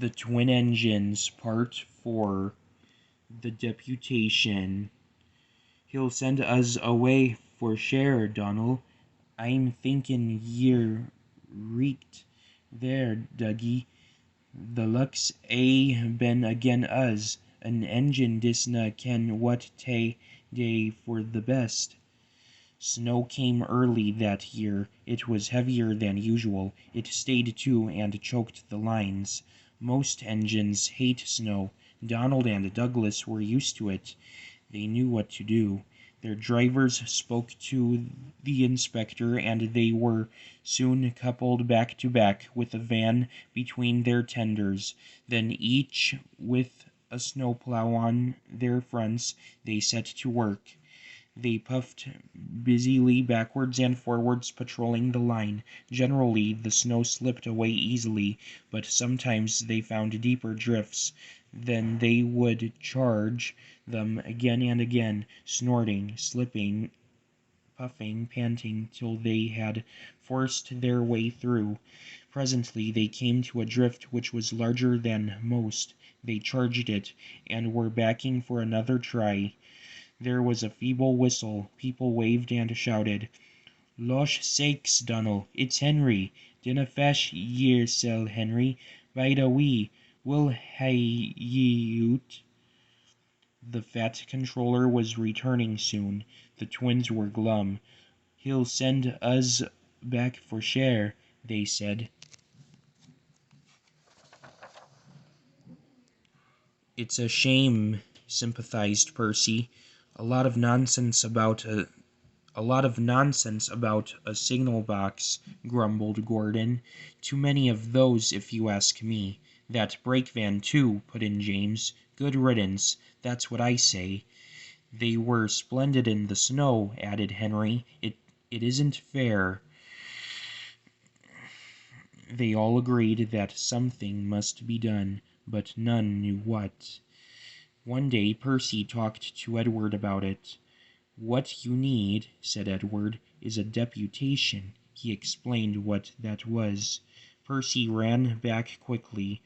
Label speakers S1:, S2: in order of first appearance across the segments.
S1: The Twin Engines, Part 4. The Deputation. He'll send us away for share, Donald. I'm thinkin' ye're reeked there, Dougie. The luck's aye been again us. An engine disna ken what ta'e day for the best. Snow came early that year. It was heavier than usual. It stayed too and choked the lines. Most engines hate snow. Donald and Douglas were used to it. They knew what to do. Their drivers spoke to the inspector, and they were soon coupled back to back with a van between their tenders. Then each with a snowplow on their fronts, they set to work. They puffed busily backwards and forwards, patrolling the line. Generally, the snow slipped away easily, but sometimes they found deeper drifts. Then they would charge them again and again, snorting, slipping, puffing, panting, till they had forced their way through. Presently they came to a drift which was larger than most. They charged it, and were backing for another try. There was a feeble whistle. People waved and shouted. "Losh sakes, Donald, it's Henry. Dinna fash yersel, Henry. Bide a wee. We'll hae ye oot." The fat controller was returning soon. The twins were glum. "He'll send us back for share," they said. "It's a shame," sympathized Percy. A lot of nonsense about a signal box," grumbled Gordon. "Too many of those, if you ask me." "That brake van, too," put in James. "Good riddance, that's what I say." "They were splendid in the snow," added Henry. It isn't fair." They all agreed that something must be done, but none knew what. One day Percy talked to Edward about it. "What you need," said Edward, "is a deputation." He explained what that was. Percy ran back quickly.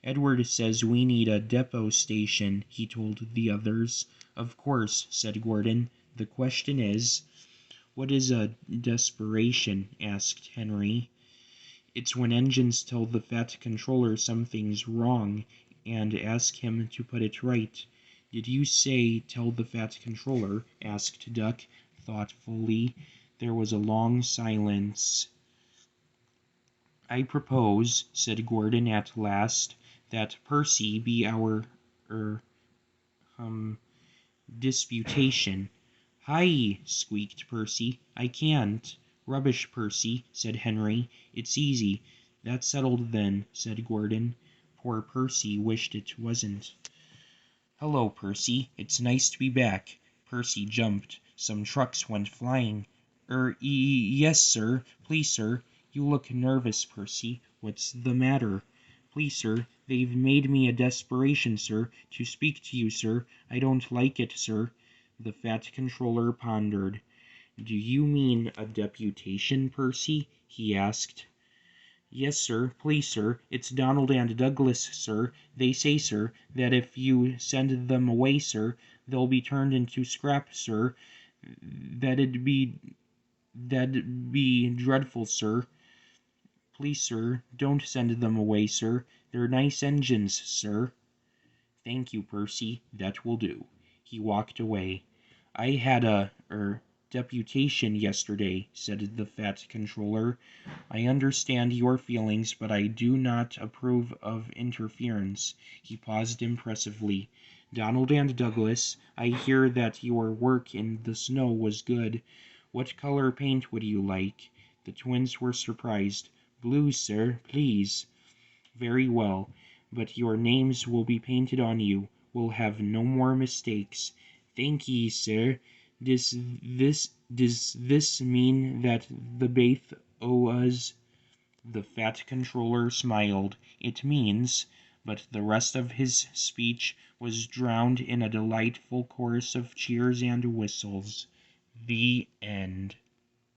S1: "Edward says we need a depot station," he told the others. "Of course," said Gordon. "The question is—" "What is a desperation?" asked Henry. "It's when engines tell the fat controller something's wrong and ask him to put it right." "Did you say tell the fat controller?" asked Duck thoughtfully. There was a long silence. "I propose," said Gordon at last, "that Percy be our disputation." "Hi!" squeaked Percy. "I can't." "Rubbish, Percy," said Henry. "It's easy." "That's settled then," said Gordon. Poor Percy wished it wasn't. "Hello, Percy. It's nice to be back." Percy jumped. Some trucks went flying. Yes, sir. Please, sir." "You look nervous, Percy. What's the matter?" "Please, sir, they've made me a desperation, sir, to speak to you, sir. I don't like it, sir." The fat controller pondered. "Do you mean a deputation, Percy?" he asked. "Yes, sir. Please, sir. It's Donald and Douglas, sir. They say, sir, that if you send them away, sir, they'll be turned into scrap, sir. That'd be dreadful, sir. Please, sir, don't send them away, sir. They're nice engines, sir." "Thank you, Percy. That will do." He walked away. "I had a deputation yesterday," said the fat controller. "I understand your feelings, but I do not approve of interference." He paused impressively. "Donald and Douglas, I hear that your work in the snow was good. What color paint would you like?" The twins were surprised. "Blue, sir, please." "Very well, but your names will be painted on you. We'll have no more mistakes." "Thank ye, sir. Does this mean that the baith o' us—" The fat controller smiled. "It means—" But the rest of his speech was drowned in a delightful chorus of cheers and whistles. The end.